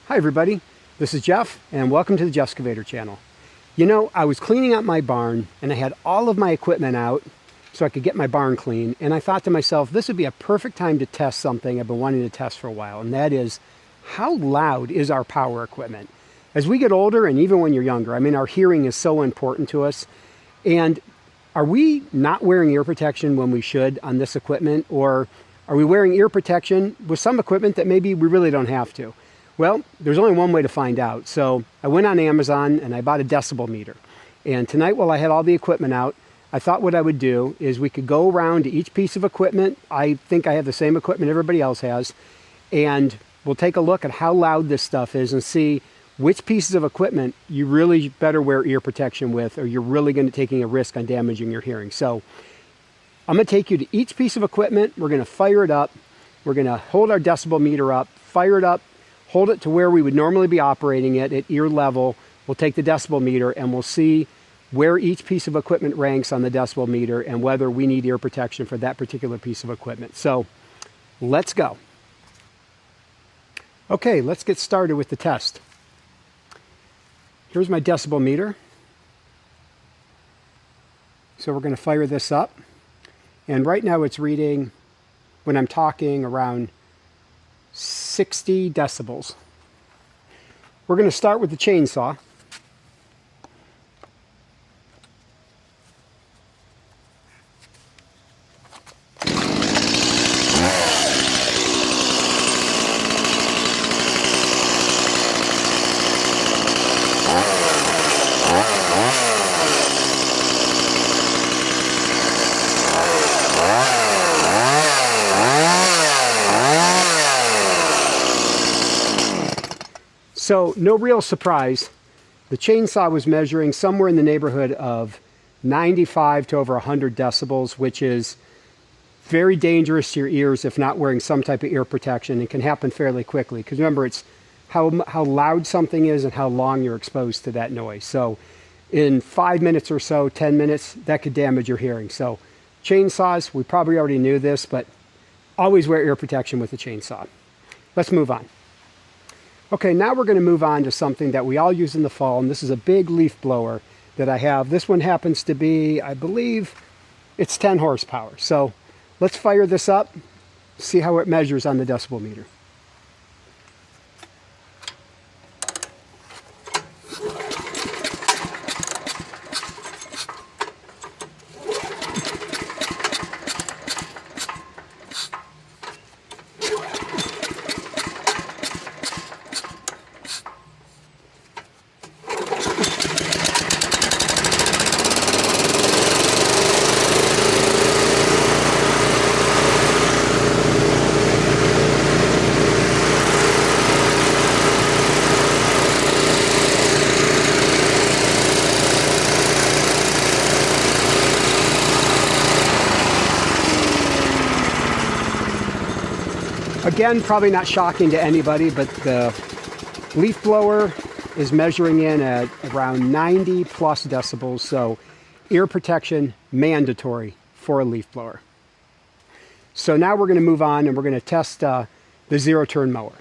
Hi everybody, this is Jeff and welcome to the Excavator channel. You know, I was cleaning out my barn and I had all of my equipment out so I could get my barn clean, and I thought to myself, this would be a perfect time to test something I've been wanting to test for a while, and that is, how loud is our power equipment? As we get older, and even when you're younger, I mean, our hearing is so important to us, and are we not wearing ear protection when we should on this equipment, or are we wearing ear protection with some equipment that maybe we really don't have to? Well, there's only one way to find out. So I went on Amazon and I bought a decibel meter. And tonight, while I had all the equipment out, I thought what I would do is we could go around to each piece of equipment. I think I have the same equipment everybody else has. And we'll take a look at how loud this stuff is and see which pieces of equipment you really better wear ear protection with, or you're really going to be taking a risk on damaging your hearing. So I'm going to take you to each piece of equipment. We're going to fire it up. We're going to hold our decibel meter up, fire it up, hold it to where we would normally be operating it at ear level. We'll take the decibel meter and we'll see where each piece of equipment ranks on the decibel meter and whether we need ear protection for that particular piece of equipment. So let's go. Okay, let's get started with the test. Here's my decibel meter. So we're going to fire this up. And right now it's reading, when I'm talking, around 60 decibels. We're going to start with the chainsaw. So, no real surprise, the chainsaw was measuring somewhere in the neighborhood of 95 to over 100 decibels, which is very dangerous to your ears if not wearing some type of ear protection. It can happen fairly quickly, because remember, it's how loud something is and how long you're exposed to that noise. So, in 5 minutes or so, 10 minutes, that could damage your hearing. So, chainsaws, we probably already knew this, but always wear ear protection with a chainsaw. Let's move on. Okay, now we're going to move on to something that we all use in the fall, and this is a big leaf blower that I have. This one happens to be, I believe, it's 10 horsepower. So let's fire this up, see how it measures on the decibel meter. Again, probably not shocking to anybody, but the leaf blower is measuring in at around 90 plus decibels, so ear protection mandatory for a leaf blower. So now we're going to move on and we're going to test the zero-turn mower.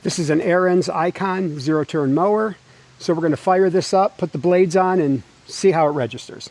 This is an Aaron's Icon zero-turn mower. So we're going to fire this up, put the blades on, and see how it registers.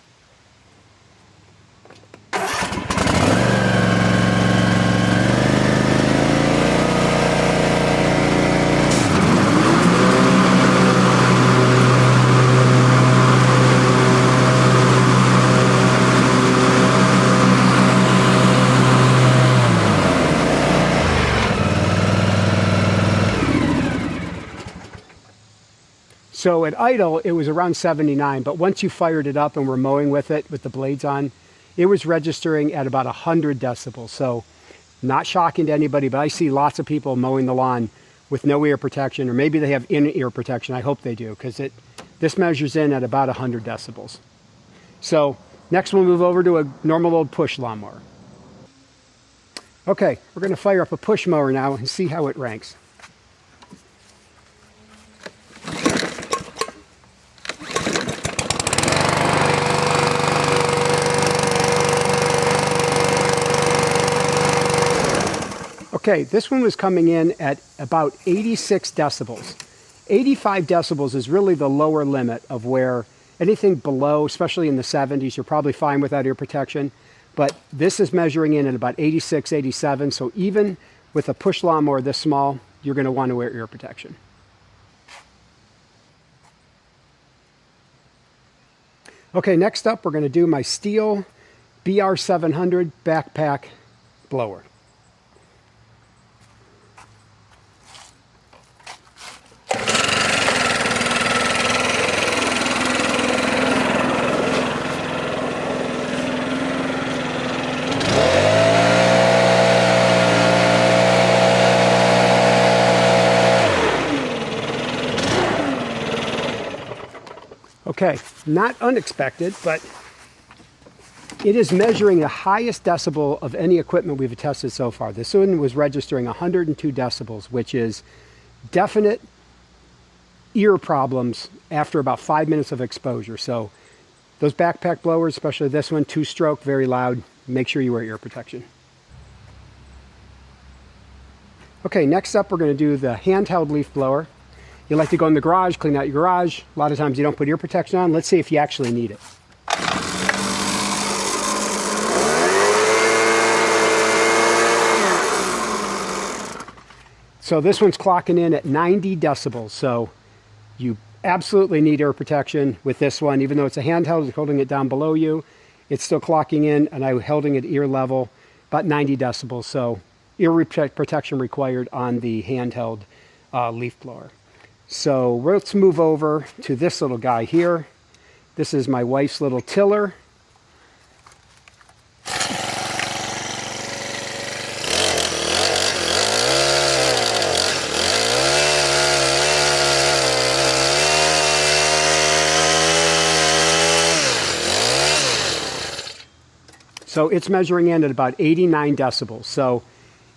So at idle, it was around 79, but once you fired it up and were mowing with it, with the blades on, it was registering at about 100 decibels. So not shocking to anybody, but I see lots of people mowing the lawn with no ear protection, or maybe they have in-ear protection. I hope they do, because this measures in at about 100 decibels. So next we'll move over to a normal old push lawnmower. Okay, we're going to fire up a push mower now and see how it ranks. Okay, this one was coming in at about 86 decibels. 85 decibels is really the lower limit of where anything below, especially in the 70s, you're probably fine without ear protection. But this is measuring in at about 86, 87. So even with a push lawnmower this small, you're going to want to wear ear protection. Okay, next up, we're going to do my Stihl BR700 backpack blower. Okay, not unexpected, but it is measuring the highest decibel of any equipment we've tested so far. This one was registering 102 decibels, which is definite ear problems after about 5 minutes of exposure. So those backpack blowers, especially this one, 2-stroke, very loud, make sure you wear ear protection. Okay, next up we're going to do the handheld leaf blower. You like to go in the garage, clean out your garage. A lot of times you don't put ear protection on. Let's see if you actually need it. So this one's clocking in at 90 decibels. So you absolutely need ear protection with this one. Even though it's a handheld, it's holding it down below you. It's still clocking in, and I'm holding it ear level, about 90 decibels. So ear protection required on the handheld leaf blower. So let's move over to this little guy here. This is my wife's little tiller. So it's measuring in at about 89 decibels. So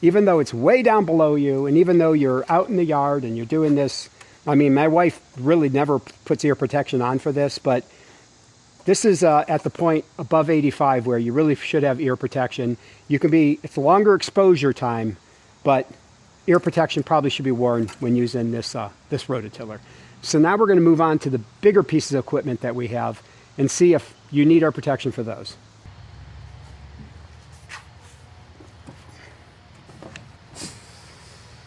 even though it's way down below you, and even though you're out in the yard and you're doing this, I mean, my wife really never puts ear protection on for this, but this is at the point above 85 where you really should have ear protection. You can be, it's longer exposure time, but ear protection probably should be worn when using this rototiller. So now we're going to move on to the bigger pieces of equipment that we have and see if you need ear protection for those.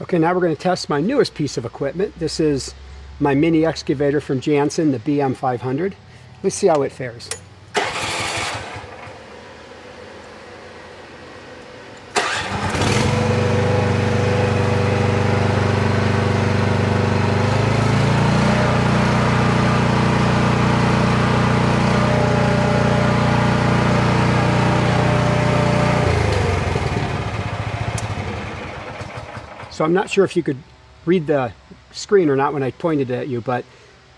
Okay, now we're going to test my newest piece of equipment. This is my mini excavator from Jansen, the BM500. Let's see how it fares. So I'm not sure if you could read the screen or not when I pointed it at you, but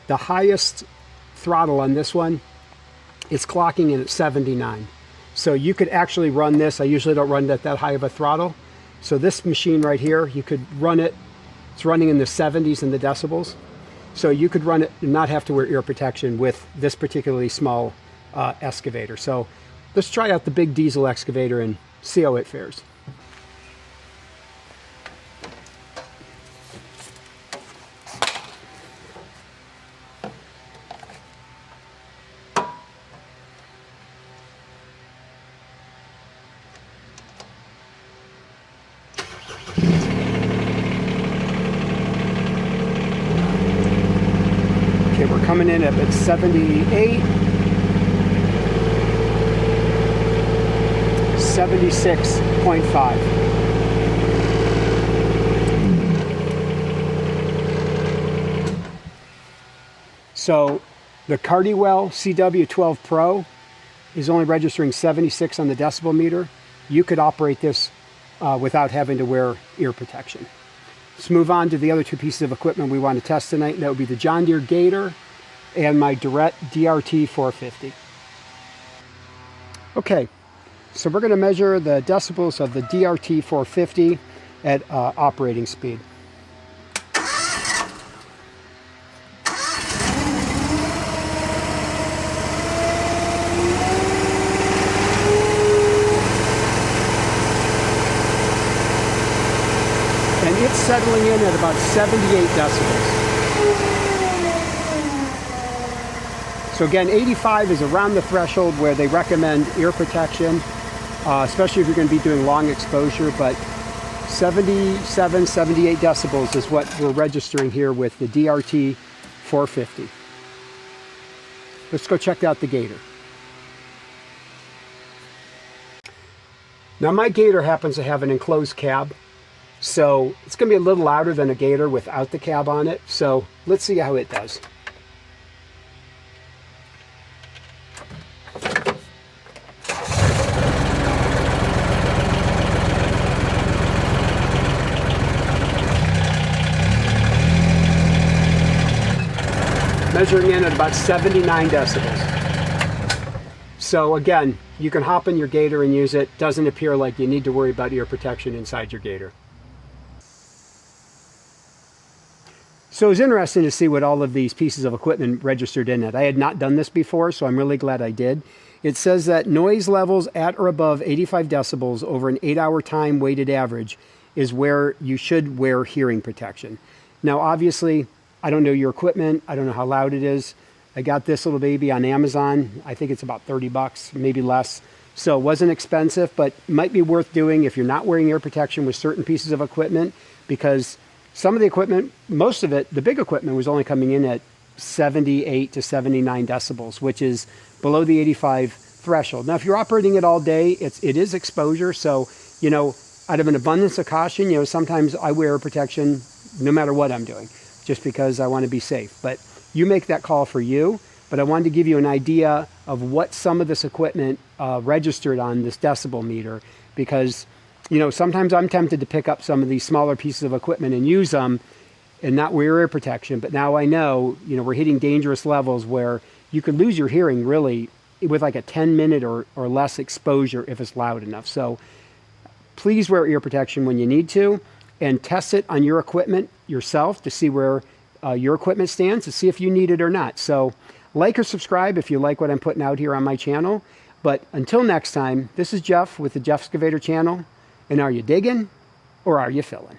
the highest throttle on this one is clocking in at 79. So you could actually run this. I usually don't run at that high of a throttle. So this machine right here, you could run it. It's running in the 70s in the decibels. So you could run it and not have to wear ear protection with this particularly small excavator. So let's try out the big diesel excavator and see how it fares. Okay, we're coming in at 78, 76.5. So the Cardiwell CW12 Pro is only registering 76 on the decibel meter. You could operate this without having to wear ear protection. Let's move on to the other two pieces of equipment we want to test tonight. That would be the John Deere Gator and my Durette DRT 450. Okay, so we're going to measure the decibels of the DRT 450 at operating speed. and it's settling in at about 78 decibels. So again, 85 is around the threshold where they recommend ear protection, especially if you're going to be doing long exposure, but 77, 78 decibels is what we're registering here with the DRT 450. Let's go check out the gator. Now my gator happens to have an enclosed cab, so it's going to be a little louder than a gator without the cab on it. So let's see how it does. Measuring in at about 79 decibels. So again, you can hop in your gator and use it. Doesn't appear like you need to worry about ear protection inside your gator. So it was interesting to see what all of these pieces of equipment registered in it. I had not done this before, so I'm really glad I did. It says that noise levels at or above 85 decibels over an 8-hour time weighted average is where you should wear hearing protection. Now obviously, I don't know your equipment. I don't know how loud it is. I got this little baby on Amazon. I think it's about 30 bucks, maybe less. So it wasn't expensive, but might be worth doing if you're not wearing ear protection with certain pieces of equipment, because some of the equipment, most of it, the big equipment was only coming in at 78 to 79 decibels, which is below the 85 threshold. Now, if you're operating it all day, it is exposure. So, you know, out of an abundance of caution, you know, sometimes I wear ear protection no matter what I'm doing, just because I want to be safe. But you make that call for you. But I wanted to give you an idea of what some of this equipment registered on this decibel meter, because, you know, sometimes I'm tempted to pick up some of these smaller pieces of equipment and use them and not wear ear protection. But now I know, you know, we're hitting dangerous levels where you could lose your hearing really with like a 10-minute or less exposure if it's loud enough. So please wear ear protection when you need to, and test it on your equipment yourself to see where your equipment stands, to see if you need it or not. So like or subscribe if you like what I'm putting out here on my channel. But until next time, this is Jeff with the Jeff Excavator channel. And are you digging or are you filling?